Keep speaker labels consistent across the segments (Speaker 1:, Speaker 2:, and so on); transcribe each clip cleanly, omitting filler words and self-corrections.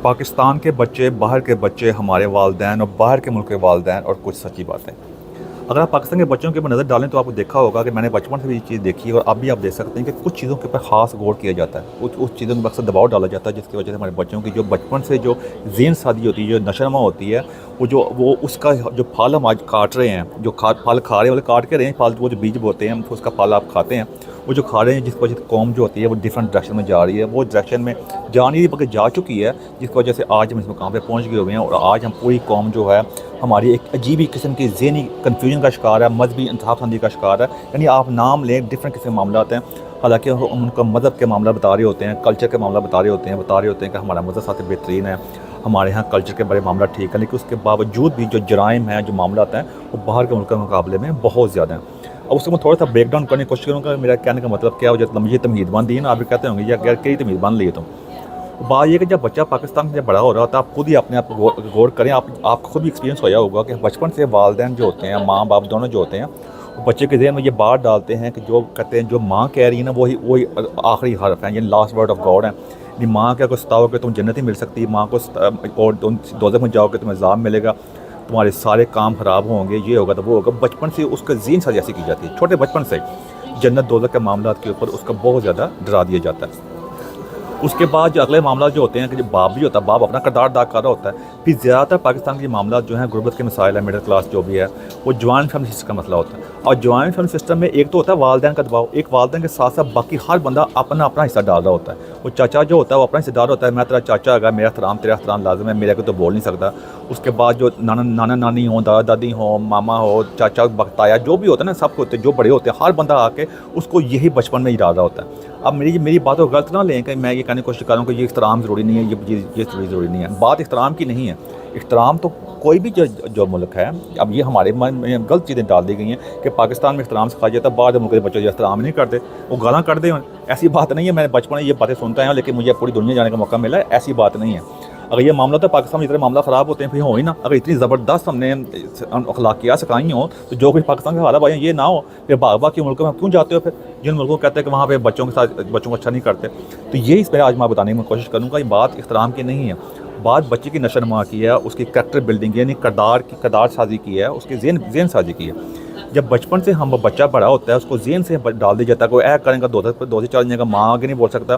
Speaker 1: पाकिस्तान के बच्चे, बाहर के बच्चे, हमारे वालिदैन और बाहर के मुल्क के वालिदैन और कुछ सच्ची बातें। अगर आप पाकिस्तान के बच्चों के ऊपर नज़र डालें तो आपको देखा होगा कि मैंने बचपन से भी ये चीज़ देखी है और अब भी आप देख सकते हैं कि कुछ चीज़ों के ऊपर ख़ास गौर किया जाता है। उस चीज़ों में अक्सर दबाव डाला जाता है जिसकी वजह से हमारे बच्चों की जो बचपन से जो ज़हन साजी होती है, जो नशोनुमा होती है, वो उसका जो फल हम आज काट रहे हैं, जो फल खा रहे हैं, मतलब काट के रहे हैं फल, वो जो बीज बोते हैं उसका फल आप खाते हैं, वो जो खा रहे हैं, जिसकी वजह से कौम जो होती है वो डिफरेंट डायरेक्शन में जा रही है, वो डायरेक्शन में जा नहीं रही बल्कि जा चुकी है, जिसकी वजह से आज हम इस मुकाम पे पहुंच गए हुए हैं। और आज हम पूरी कौम जो है हमारी एक अजीब ही किस्म की ज़हनी कन्फ्यूजन का शिकार है, मजहबी इंतखाब पसंदी का शिकार है। यानी आप नाम लें, डिफरेंट किस्म के मामला आते हैं, हालांकि हम उनका मज़हब के मामला बता रहे होते हैं, कल्चर के मामला बता रहे होते हैं कि हमारा मज़हब सबसे बेहतरीन है, हमारे यहाँ कल्चर के बड़े मामला ठीक है, लेकिन उसके बावजूद भी जो जराइम है, जो मामला आता है, वो बाहर के मुल्क के मुकाबले में बहुत ज़्यादा है। अब उसको मैं थोड़ा सा ब्रेक डाउन करने की कोशिश करूँगा। मेरा कहने का मतलब क्या हो जाता है, मुझे तमीज़ बांध दी है ना, आप भी कहते होंगे यार कई तमीज़ बांध ली तुम। बात ये कि जब बच्चा पाकिस्तान में जब बड़ा हो रहा होता है, आप खुद ही अपने आप को गौर करें, आप खुद भी एक्सपीरियंस होया होगा कि बचपन से वालिदैन जो होते हैं, माँ बाप दोनों जो होते हैं, वो बच्चे के ज़हन में ये बात डालते हैं कि जो कहते हैं, जो माँ कह रही है ना वही आखिरी हर्फ है, यानी लास्ट वर्ड ऑफ गॉड है। यानी माँ क्या को सताओगे तुम जन्नत ही मिल सकती है, माँ को और तुम दोज़ख में जाओगे तुम्हें अज़ाब मिलेगा, तुम्हारे सारे काम ख़राब होंगे, ये होगा तो वो होगा। बचपन से उसका ज़हन साज़ी ऐसी की जाती है, छोटे बचपन से जन्नत दोज़ख के मामलों के ऊपर उसका बहुत ज़्यादा डरा दिया जाता है। उसके बाद जो अगले मामला जो होते हैं कि जो बाप भी होता है, बाप अपना किरदार अदा कर रहा होता है। फिर ज़्यादातर पाकिस्तान के मामला जो हैं गुर्बत के मसाइल है, मिडिल क्लास जो भी है, वो जॉइंट फैमिली सिस्टम का मसला होता है। और जॉइंट फैमिली सिस्टम में एक तो होता है वालिदैन का दबाव, एक वालिदैन के साथ साथ बाकी हर बंदा अपना अपना हिस्सा डाल रहा होता है। वो चाचा जो होता है वो अपना हिस्सेदार होता है, मैं तेरा चाचा है, मेरा एहतराम तेरा एहतराम लाजम है, मेरे को तो बोल नहीं सकता। उसके बाद जो नाना नानी हो, दादा दादी हो, मामा हो, चाचा बख्ताया जो भी होता है ना, सब होते हैं जो बड़े होते हैं, हर बंदा आके उसको यही बचपन में ही डाल रहा होता है। अब मेरी बात को गलत ना लें कि मैं ये कहने की कोशिश कर रहा हूँ कि ये इख्तराम ज़रूरी नहीं है, ये ज़रूरी नहीं है। बात इख्तराम की नहीं है। इख्तराम तो कोई भी जो मुल्क है, अब ये हमारे मन में गलत चीज़ें डाल दी गई हैं कि पाकिस्तान में इख्तराम सिखाया जाता है, बाहर मुल्क के बच्चे जो इख्तराम नहीं करते वो गाना कर दे। ऐसी बात नहीं है, मैंने बचपन में ये बातें सुनता है, लेकिन मुझे पूरी दुनिया जाने का मौका मिला है, ऐसी बात नहीं है। अगर ये मामला तो पाकिस्तान में इतने मामला ख़राब होते हैं फिर हो ही ना। अगर इतनी ज़बरदस्त हमने अखलाकियात सिखाई हो तो जो कुछ पाकिस्तान के हालात भाई ये ना हो, फिर बाकी मुल्कों में क्यों जाते हो? फिर जिन मुल्कों को कहते हैं कि वहाँ पे बच्चों के साथ बच्चों को अच्छा नहीं करते, तो यही इस पर आज मैं बताने की कोशिश करूँगा। ये बात इख्तराम की नहीं है, बात बच्चे की नशोनुमा की है, उसकी कैरेक्टर बिल्डिंग यानी किरदार साजी की है, उसकी ज़हन साजी की है। जब बचपन से हम बच्चा बड़ा होता है, उसको ज़हन से डाल दिया जाता है, कोई ऐ करेगा दो से चल जाएगा, माँ आगे नहीं बोल सकता,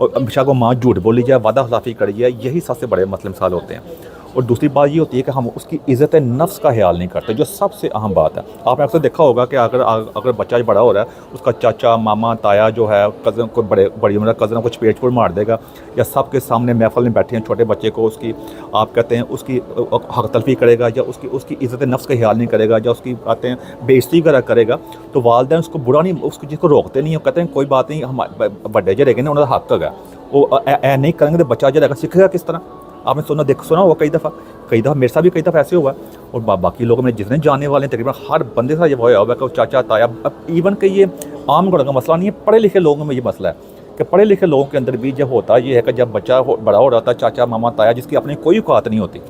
Speaker 1: और हमेशा को माँ झूठ बोली जाए, वादा खिलाफ़ी करी जाए, यही सबसे बड़े मसले मिसाल होते हैं। और दूसरी बात ये होती है कि हम उसकी इज़्ज़त नफ्स का ख्याल नहीं करते, जो सबसे अहम बात है। आपने अक्सर देखा होगा कि अगर बच्चा बड़ा हो रहा है, उसका चाचा मामा ताया जो है, कज़न को बड़ी उम्र कज़न को चपेट पर मार देगा, या सबके सामने महफिल में बैठे हैं छोटे बच्चे को उसकी आप कहते हैं उसकी हक तलफी करेगा, या उसकी इज़्ज़त नफ्स का ख्याल नहीं करेगा, या उसकी कहते हैं बेइज्जती वगैरह करेगा, तो वालिदैन उसको बुरा नहीं, उसको जिसको रोकते नहीं, कहते हैं कोई बात नहीं, हम बड़े जो रहेंगे ना उन्होंने हक है, वो ऐ नहीं करेंगे तो बच्चा जो रहेगा सीखेगा किस तरह? आपने सुना होगा कई दफ़ा मेरे साथ भी कई दफ़ा ऐसे हुआ है। और बाकी लोगों में जितने जानने वाले हैं तकरीबन हर बंदे के साथ ये होया हुआ है कि चाचा ताया, अब इवन कि ये आम घरों का मसला नहीं है, पढ़े लिखे लोगों में ये मसला है कि पढ़े लिखे लोगों के अंदर भी जब होता ये है कि जब बच्चा बड़ा हो रहा था, चाचा मामा ताया जिसकी अपनी कोई औकात नहीं होती,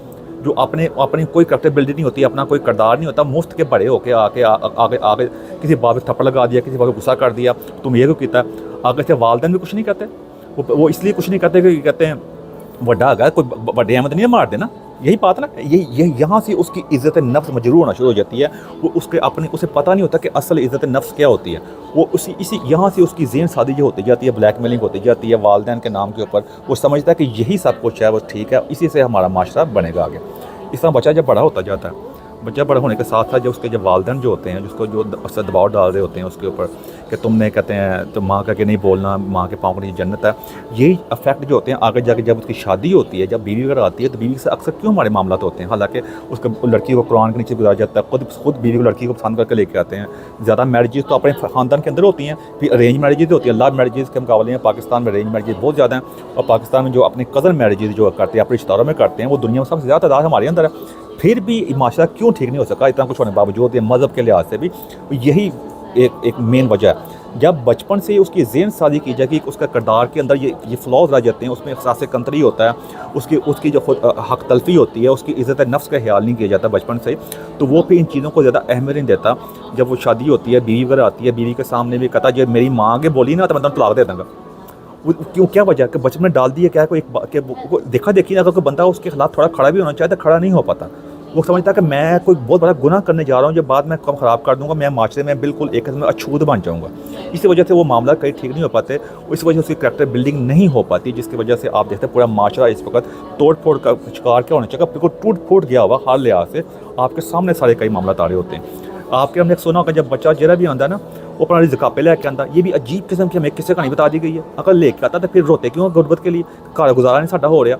Speaker 1: जो अपनी कोई कैपेबिलिटी नहीं होती, अपना कोई किरदार नहीं होता, मुफ्त के बड़े होके आगे किसी बात पर थप्पड़ लगा दिया, किसी बात पर गुस्सा कर दिया, तुम ये क्यों किया, आगे से वालिदैन भी कुछ नहीं कहते। वो इसलिए कुछ नहीं कहते कि कहते हैं वड्डा है कोई बड़े अहमद नहीं मार देना, यही बात ना। ये यहाँ से उसकी इज़्ज़त नफ्स मजरूर होना शुरू हो जाती है। वो उसे पता नहीं होता कि असल इज़्ज़त नफ्स क्या होती है। वो इसी यहाँ से उसकी ज़हन साजी जो होती जाती है, ब्लैकमेलिंग होती जाती है वालिदैन के नाम के ऊपर। वो समझता है कि यही सब कुछ है, वो ठीक है, इसी से हमारा माशरा बनेगा आगे। इस तरह बच्चा जब बड़ा होता जाता है, बच्चा बड़ा होने के साथ साथ जब उसके जब वालिदैन जो होते हैं, जिसको जो अक्सर दबाव डाल रहे होते हैं उसके ऊपर कि तुमने कहते हैं तो माँ का के नहीं बोलना, माँ के पाँव के नीचे जन्नत है, यही अफेक्ट जो होते हैं आगे जाके जब उसकी शादी होती है, जब बीवी वगैरह आती है, तो बीवी से अक्सर क्यों हमारे मामला होते हैं, हालांकि उसको लड़की को कुरान के नीचे गुजारा जाता है, खुद बीवी को लड़की को पसंद करके लेके आते हैं। ज़्यादा मैरिजेस तो अपने ख़ानदान के अंदर होती हैं, फिर अरेंज मैरिजेज होती हैं। लव मैरिजेज के मुकाबले में पाकिस्तान में अरेंज मैरिजेज बहुत ज़्यादा हैं, और पाकिस्तान में जो अपने कज़न मैरिजेज जो करते हैं, अपने रिश्तेदारों में करते हैं, वो दुनिया में सबसे ज़्यादा तादाद हमारे अंदर है। फिर भी माशरा क्यों ठीक नहीं हो सका इतना कुछ होने के बावजूद, मज़हब के लिहाज से भी यही एक मेन वजह है। जब बचपन से उसकी ज़हन साजी की जाए कि उसका किरदार के अंदर ये फ्लॉज रह जाते हैं, उसमें एहसास कमतरी होता है, उसकी जो हक तलफी होती है, उसकी इज़्ज़त नफ्स का ख्याल नहीं किया जाता बचपन से, तो वो फिर इन चीज़ों को ज़्यादा अहमियत नहीं देता। जब वो शादी होती है, बीवी वगैरह आती है, बीवी के सामने भी कहता है जब मेरी माँ आगे बोली ना तो मैं तुम्हें तलाक दे दूँगा, क्यों, क्या वजह है कि बचपन में डाल दिया क्या है, कोई देखा देखी ना, अगर कोई बंदा उसके खिलाफ थोड़ा खड़ा भी होना चाहिए तो खड़ा नहीं हो पाता। वो समझता है कि मैं कोई बहुत बड़ा गुनाह करने जा रहा हूँ, जो बाद में कम ख़राब कर दूँगा, मैं माशरे में बिल्कुल एक किस्म में अछूत बन जाऊँगा। इसी वजह से वो मामला कहीं ठीक नहीं हो पाते, इस वजह से उसकी करैक्टर बिल्डिंग नहीं हो पाती, जिसकी वजह से आप देखते हैं पूरा माशरा इस वक्त तोड़ फोड़ का शिकार क्या होना चाहिए, बिल्कुल टूट फूट गया हुआ हर लिहाज से, आपके सामने सारे कई मामला तारे होते हैं। आपके हमने सुना होगा जब बच्चा जरा भी आंदा है ना, वो अपना रिज़्क़ आपे लेके आंदा, ये भी अजीब किस्म की हमें किस्से कहानी बता दी गई है। अगर लेके आता तो फिर रोते क्यों गुरबत के लिए, घर गुजारा नहीं साडा हो रहा।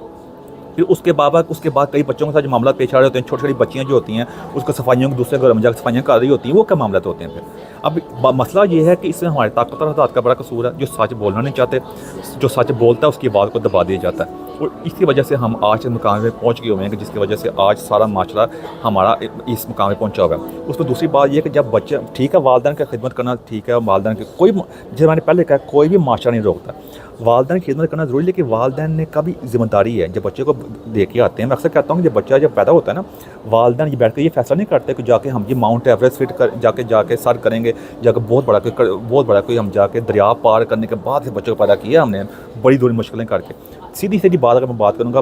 Speaker 1: फिर उसके बाद कई बच्चों के साथ जो मामला पेश आ रहे होते हैं, छोटी छोटी बच्चियाँ जो होती हैं उसको सफाइयों के दूसरे घर में जाकर सफाइयाँ कर रही होती हैं, वो क्या मामला होते हैं। फिर अब मसला ये है कि इसमें हमारे ताकतवर हज़रात का बड़ा कसूर है, जो सच बोलना नहीं चाहते, जो सच बोलता है उसकी बात को दबा दिया जाता है, और इसी वजह से हम आज इस मुकाम में पहुँच गए हुए हैं कि जिसकी वजह से आज सारा माशरा हमारा इस मुकाम में पहुँचा हुआ है। उसमें दूसरी बात यह कि जब बच्चे, ठीक है वालिदैन की खिदमत करना ठीक है, वालिदैन की कोई, जैसे मैंने पहले कहा, कोई भी माशरा नहीं रोकता, वालिदैन की खिदमत करना ज़रूरी है, लेकिन वालिदैन ने का भी ज़िम्मेदारी है। जब बच्चे को दे के आते हैं, मैं अक्सर कहता हूँ कि जब बच्चा जब पैदा होता है ना, वालिदैन ये बैठ कर ये फैसला नहीं करते कि जाके हम ये माउंट एवरेस्ट फिट कर जाके सर करेंगे, जाकर बहुत बड़ा कोई हम जाके दरिया पार करने के बाद से बच्चे को पैदा किया हमने बड़ी दूर मुश्किलें करके। सीधी सीधी बात अगर मैं बात करूँगा,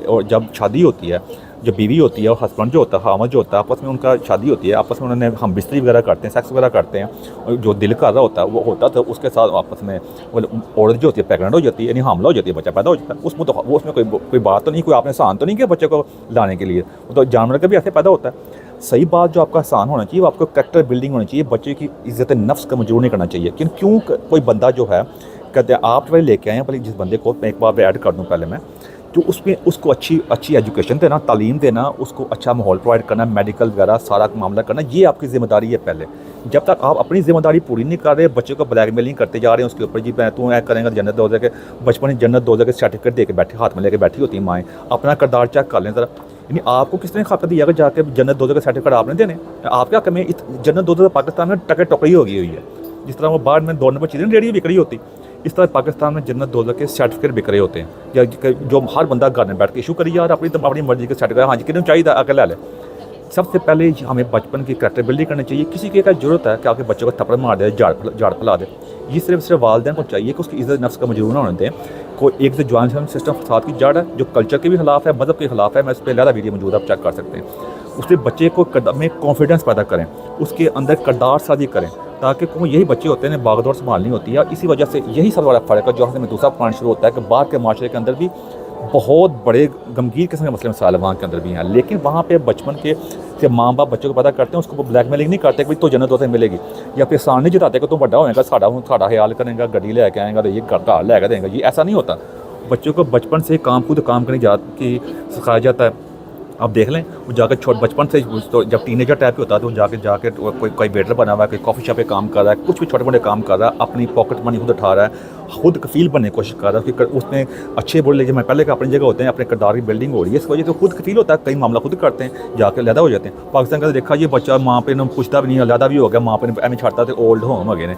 Speaker 1: और जब शादी होती है, जो बीवी होती है और हस्बैंड जो होता है, हामद जो होता है, आपस में उनका शादी होती है, आपस में उन्होंने हम बिस्तरी वगैरह करते हैं, सेक्स वगैरह करते हैं, और जो दिल कर रहा होता है वो होता है, तो उसके साथ आपस में औरत जो होती है प्रेगनेंट हो जाती है, यानी हामला हो जाती है, बच्चा पैदा हो जाता है, उसमें तो वो उसमें कोई बात तो नहीं, कोई आपने आसान तो नहीं किया बच्चे को लाने के लिए, वो तो जानवर का भी ऐसे पैदा होता है। सही बात जो आपका आसान होना चाहिए, वो आपको कैरेक्टर बिल्डिंग होनी चाहिए, बच्चे की इज़्ज़त नफ्स का मजबूर नहीं करना चाहिए। क्यों कोई बंदा जो है कहते हैं आप पहले लेके आए हैं, पहले जिस बंदे को मैं एक बार ऐड कर दूँ पहले मैं, जो उसमें उसको अच्छी एजुकेशन देना, तालीम देना, उसको अच्छा माहौल प्रोवाइड करना, मेडिकल वगैरह सारा मामला करना, ये आपकी ज़िम्मेदारी है पहले। जब तक आप अपनी ज़िम्मेदारी पूरी नहीं कर रहे, बच्चे को ब्लैकमेलिंग करते जा रहे हैं उसके ऊपर, जी मैं तू ऐ करेंगे तो जन्नत दो के, बचपन में जन्नत दो के सर्टिफिकेट दे के बैठे, हाथ में लेके बैठी होती है माएँ। अपना किरदार चेक कर लें ज़रा, यानी आपको किसने खाकर दिया कि जाके जन्नत दो के सर्टिफिकेट आपने देने, आपके हक़ में जन्नत दो पाकिस्तान में टके टोकरी हो गई हुई है। जिस तरह वो बाहर में 2 नंबर चीज़ें रेडियो बिक रही होती, इस तरह पाकिस्तान में जन्नत दोज़ख के सर्टिफिकेट बिक रहे होते हैं, या जो हर बंदा घर में बैठ के इशू करी यार अपनी मर्जी के सर्टिफिकेट, हाँ जी कितने चाहिए आके ले ले। सबसे पहले हमें बचपन की करैक्टर बिल्डिंग करनी चाहिए। किसी की क्या जरूरत है कि आपके बच्चे को थप्पड़ मार दे, झाड़ फैला दे, ये सिर्फ वालिदैन को चाहिए कि उसकी इज़्ज़त नफ्स का मजबूर ना होने दें। कोई एक से ज्वाइन सिस्टम फसाद की जड़ है, जो कल्चर के भी खिलाफ है, मज़हब के खिलाफ है। मैं उस पर ज़्यादा वीडियो मौजूद आप चेक कर सकते हैं। उसके बच्चे को में कॉन्फिडेंस पैदा करें, उसके अंदर किरदार साजी करें, ताकि कोई यही बच्चे होते हैं बागडोर संभालनी होती है। इसी वजह से यही सबसे बड़ा फ़र्क है जो हमें दूसरा पॉइंट शुरू होता है कि बाहर के माशरे के अंदर भी बहुत बड़े गमगीन किस्म के मसले मसाइल वहाँ के अंदर भी हैं, लेकिन वहाँ पे बचपन के से माँ बाप बच्चों को पता करते हैं, उसको ब्लैकमेलिंग नहीं करते कि तो जन्नत उसे मिलेगी, या फिर आसान नहीं जताते कि तू बड़ा होएगा साड़ा ख्याल करेगा, गड्डी लेके आएगा तो ये घर लेकर देंगे, ये ऐसा नहीं होता। बच्चों को बचपन से खुद काम करने की सिखाया जाता है। आप देख लें वो जाकर बचपन से तो जब टीनेजर टाइप होता है तो जाके कोई वेटर बना हुआ है, कोई कॉफ़ी शॉप पे काम कर रहा है, कुछ भी छोटे मोटे काम कर रहा है, अपनी पॉकेट मनी खुद उठा रहा है, खुद कफील बनने की कोशिश कर रहा है कि उसमें अच्छे बुरे लेकिन मैं पहले का अपनी जगह होते हैं, अपने किरदार की बिल्डिंग हो रही है, इस वजह से खुद कफील होता है, कई मामला खुद करते हैं, जाकर अलहदा हो जाते हैं। पाकिस्तान का देखा ये बच्चा माँ पे ना पूछता भी नहीं, अलहदा भी हो गया, माँ पे एम छाड़ता तो ओल्ड होम हो गए ने,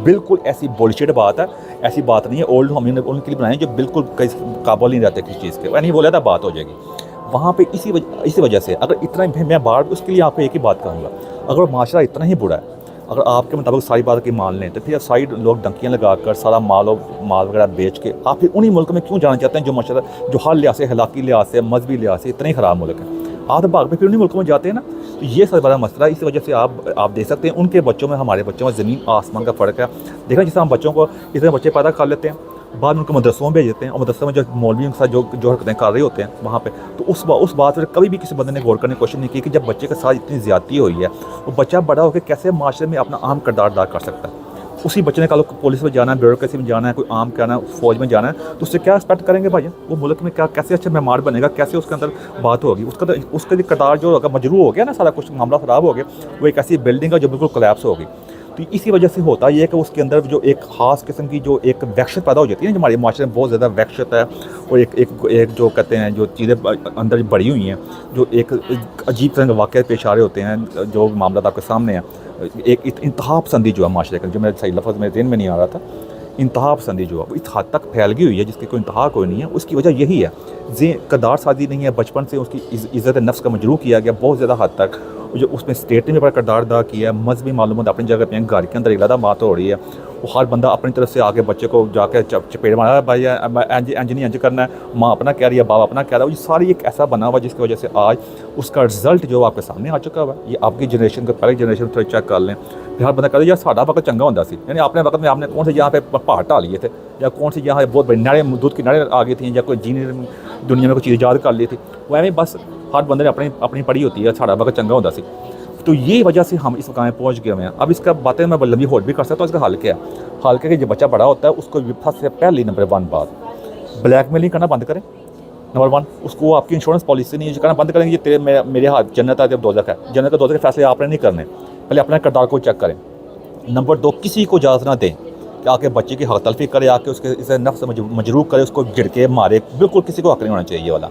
Speaker 1: बिल्कुल ऐसी बुलशिट बात है, ऐसी बात नहीं है। ओल्ड होम उनके लिए बनाए जो बिल्कुल काबुल नहीं रहते किसी चीज़ के, नहीं बोला था बात हो जाएगी वहाँ पे। इसी वजह से अगर इतना मैं बार उसके लिए आपको एक ही बात कहूँगा, अगर माशरा इतना ही बुरा है, अगर आपके मुताबिक सारी बात की मान लें, तो फिर साइड लोग डंकियाँ लगा कर सारा माल वगैरह बेच के आप फिर उन्हीं मुल्क में क्यों जाना चाहते हैं जो माशरा जो हर लिहाज से, हलाकी लिहाज से, मजहबी लिहाज से इतने ख़राब मुल्क हैं। आप तो भाग में फिर उन्हीं मुल्कों में जाते हैं ना, तो ये सबसे बड़ा मसला है। इसी वजह से आप देख सकते हैं उनके बच्चों में हमारे बच्चों में ज़मीन आसमान का फ़र्क है। देखा जिस हम बच्चों को इतने बच्चे पैदा कर लेते हैं, बाद में उनको मदरसों में भेज देते हैं, और मदरसों में जो मौलवियों के साथ जो हरकतें कर रहे होते हैं वहाँ पे, तो उस बात पर कभी भी किसी बंदे ने गौर करने की कोशिश नहीं की कि जब बच्चे के साथ इतनी ज़्यादती हुई है, वो बच्चा बड़ा होकर कैसे माशरे में अपना आम किरदार अदा कर सकता है। उसी बच्चे ने कल पुलिस में जाना है, ब्यूरोक्रेसी में जाना है, कोई आम करना है, फौज में जाना है, तो उससे क्या एक्सपेक्ट करेंगे भाई? वो मुल्क में क्या कैसे अच्छा मेहमान बनेगा, कैसे उसके अंदर बात होगी, उसका किरदार जो होगा मजरू हो गया ना, सारा कुछ मामला ख़राब हो गया, वो एक ऐसी बिल्डिंग है जो बिल्कुल कोलैप्स होगी। तो इसी वजह से होता ये है कि उसके अंदर जो एक ख़ास किस्म की जो एक वहशत पैदा हो जाती है ना, जो हमारे माशरे में बहुत ज़्यादा वहशत है, और एक जो कहते हैं जो चीज़ें अंदर बढ़ी हुई हैं, जो एक अजीब तरह के वाक़े पेश आ रहे होते हैं, जो मामला आपके सामने है, एक इंतहा पसंदी जो है माशरे का, जो मेरे सही लफ्ज़ मेरे ज़हन में नहीं आ रहा था, इंतहा पसंदी जो है वो इस हद तक फैल गई हुई है जिसकी कोई इंतहा कोई नहीं है। उसकी वजह यही है किरदार साजी नहीं है, बचपन से उसकी इज़्ज़त नफ्स का मजरू किया गया बहुत ज़्यादा हद तक, जो उसमें स्टेट ने भी बड़ा किरदार अदा किया है, मजहबी मालूमात अपनी जगह पे हैं, घर के अंदर इलादा बात हो रही है, वो हर बंदा अपनी तरफ से आके बच्चे को जाके चपेट मारा, भाई इंज नहीं इंज करना है, माँ अपना कह रही है, बाप अपना कह रहा है। ये सारी एक ऐसा बना हुआ जिसकी वजह से आज उसका रिजल्ट जो आपके सामने आ चुका हुआ है। ये आपकी जनरेशन का पहले जनरेशन थोड़ा चेक कर लें, फिर हर बंदा कहता है यार साड़ा वक्त चंगा होता सी, यानी अपने वक्त में आपने कौन से यहाँ पे पहाड़ ढा लिए थे, या कौन सी यहाँ बहुत बड़ी नाड़े दूध की नाड़े आ गई थी, या कोई जीने दुनिया में कोई चीज़ याद कर ली थी। वो एवं बस हर बंदे ने अपनी अपनी पढ़ी होती है, साड़ा वक्त चंगा होता सी। तो ये वजह से हम इस मकाम में पहुँच गए हुए हैं। अब इसका बातें मैं लंबी होड़ भी कर सकता हूँ। इसका हल क्या है? हल क्या कि जब बच्चा बड़ा होता है उसको सबसे पहली नंबर 1 बात, ब्लैकमेलिंग करना बंद करें। नंबर 1, उसको आपकी इंश्योरेंस पॉलिसी नहीं करना बंद करेंगे, ये तेरे मेरे हाथ जन्नत है, जब दोज़ख है, जन्नत का दोज़ख के फैसले आपने नहीं करने, पहले अपने किरदार को चेक करें। नंबर 2, किसी को इजाज़त ना दें कि आके बच्चे की हक तलफी करे, आके उसके इसे नफ्स मजरूह करे, उसको झिड़के मारे, बिल्कुल किसी को हक नहीं होना चाहिए ये वाला।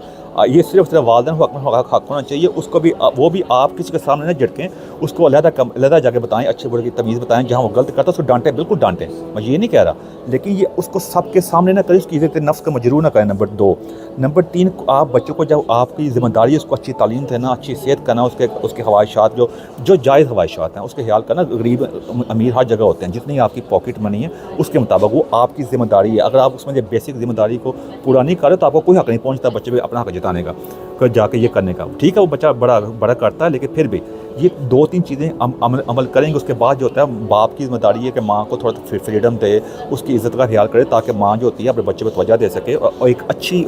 Speaker 1: ये सिर्फ वालिदैन को हक होना चाहिए, उसको भी वो भी आप किसी के सामने ना झिड़कें, उसको अलहदा जाके बताएं, अच्छे बुरे की तमीज़ बताएं, जहाँ वो गलत करता है उसको डांटें, बिल्कुल डांटें, मैं ये नहीं कह रहा, लेकिन ये उसको सबके सामने ना करें, उसकी इज़्ज़त नफ्स का मजरूह ना करें। नंबर 2, नंबर 3, आप बच्चों को जब आपकी ज़िम्मेदारी है उसको अच्छी तालीम देना, अच्छी सेहत करना, उसके ख्वाहिशात जो जायज़ ख्वाहिशात हैं उसके ख्याल करना। गरीब अमीर हर जगह होते हैं, जितनी आपकी पॉकेट मनी है उसके मुताबिक वो आपकी ज़िम्मेदारी है। अगर आप उसमें बेसिक ज़िम्मेदारी को पूरा नहीं करें तो आपको कोई हक नहीं पहुँचता बच्चे पे अपना हक जताने का, जाके ये करने का। ठीक है, वो बच्चा बड़ा करता है, लेकिन फिर भी ये 2-3 चीज़ें अमल करेंगे, उसके बाद जो होता है बाप की ज़िम्मेदारी है कि माँ को थोड़ा फ्रीडम दे, उसकी इज़्ज़त का ख्याल करे, ताकि माँ जो होती है अपने बच्चे पर तवज्जो दे सके और एक अच्छी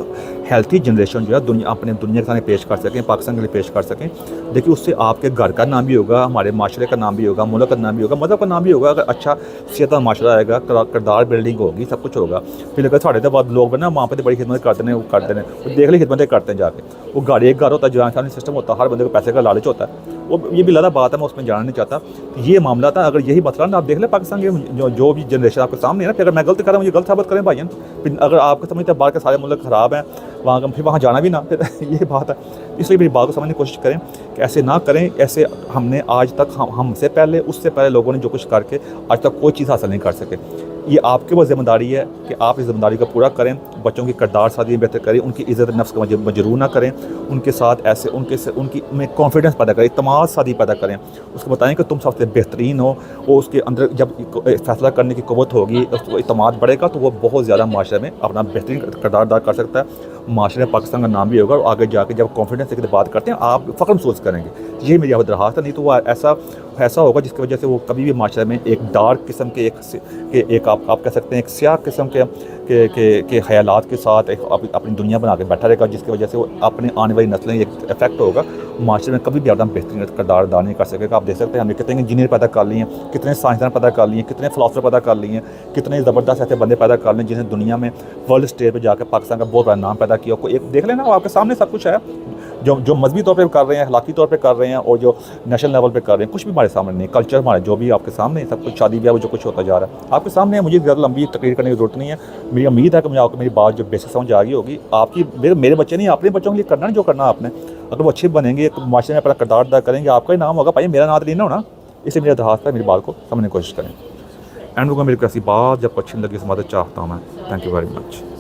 Speaker 1: हेल्थी जनरेशन जो है अपने दुनिया के सामने पेश कर सकें, पाकिस्तान के लिए पेश कर सकें। देखिए, उससे आपके घर का नाम भी होगा, हमारे माशरे का नाम भी होगा, मुल्क का नाम भी होगा, मज़हब का नाम भी होगा। अगर अच्छा सेहतमंद माशरा आएगा, किरदार बिल्डिंग होगी, सब कुछ होगा। फिर अगर साढ़े तो बाद लोग ना माँ पे बड़ी खिदमत करते हैं, वो देख ली खिदमतें करते हैं जाके। वो एक घर होता है, जॉइंट फैमिली सिस्टम होता है, हर बंदे को पैसे का लालच होता है। वो ये भी ज़्यादा बात है, मैं उसमें जाना नहीं चाहता। ये मामला था, अगर यही मसला ना आप देख लें पाकिस्तान की जो भी जनरेशन आपके सामने है ना, फिर अगर मैं गलत कर रहा हूँ मुझे गलत साबित करें भाईजान। फिर अगर आपको समझते हैं बाहर के सारे मुल्क ख़राब हैं, वहाँ जाना भी ना, फिर ये बात है। इसलिए मेरी बात को समझने की कोशिश करें कि ऐसे ना करें। ऐसे हमने आज तक हमसे पहले उससे पहले लोगों ने जो कुछ करके आज तक कोई चीज़ हासिल नहीं कर सके। ये आपके ऊपर ज़िम्मेदारी है कि आप इस ज़िम्मेदारी को पूरा करें, बच्चों की किरदार साजी बेहतर करें, उनकी इज़्ज़त नफ्स का मजरूह ना करें, उनके साथ ऐसे उनकी में कॉन्फिडेंस पैदा करें, इत्मीनान सादी पैदा करें, उसको बताएं कि तुम सबसे बेहतरीन हो। वो उसके अंदर जब फैसला करने की क़ुव्वत होगी, उसको इत्मीनान बढ़ेगा, तो वो बहुत ज़्यादा माशरे में अपना बेहतरीन किरदार अदा कर सकता है। माशरे में पाकिस्तान का नाम भी होगा, और आगे जाके जब कॉन्फिडेंस से बात करते हैं आप फ़ख्र महसूस करेंगे। ये मेरी दरख्वास्त है, नहीं तो वो ऐसा होगा जिसकी वजह से वो कभी भी माशरे में एक डार्क किस्म के एक आप कह सकते हैं एक स्याह किस्म के ख़यालात के साथ एक अपनी दुनिया बना के बैठा रहेगा, जिसकी वजह से वो अपने आने वाली नस्लें एक इफेक्ट होगा। माशरे में कभी भी अपना बेहतरीन किरदार अदा नहीं कर सकेगा। आप देख सकते हैं हमने कितने इंजीनियर पैदा कर लिए हैं, कितने साइंसदान पैदा कर लिए हैं, कितने फ़िलासफ़र पैदा कर लिए हैं, कितने ज़बरदस्त ऐसे बंदे पैदा कर लिए जिन्हें दुनिया में वर्ल्ड स्टेज पर जाकर पाकिस्तान का बहुत बड़ा नाम पैदा किया। कोई एक देख लेना, आपके सामने सब कुछ है, जो मजहबी तौर पे कर रहे हैं, अखलाकी तौर पे कर रहे हैं, और जो नेशनल लेवल पे कर रहे हैं, कुछ भी हमारे सामने नहीं। कल्चर हमारे जो भी आपके सामने है, सब कुछ शादी ब्याह जो कुछ होता जा रहा है आपके सामने है। मुझे ज़्यादा लंबी तकरीर करने की ज़रूरत नहीं है। मेरी उम्मीद है कि मुझे आपको मेरी बात जो बेसिक समझ आ गई होगी। आपकी मेरे बच्चे नहीं, अपने बच्चों के लिए करना जो करना आपने, अगर वो अच्छे बनेंगे, माशरे में अपना किरदार अदा करेंगे, आपका ही नाम होगा। भाई मेरा नाम लेना होना, इसलिए मेरा दरख्वास्त है मेरी बात को समझने की कोशिश करें। एंड को मेरी को ऐसी बात जब अच्छी लगी समाज चाहता हूँ मैं। Thank you very much.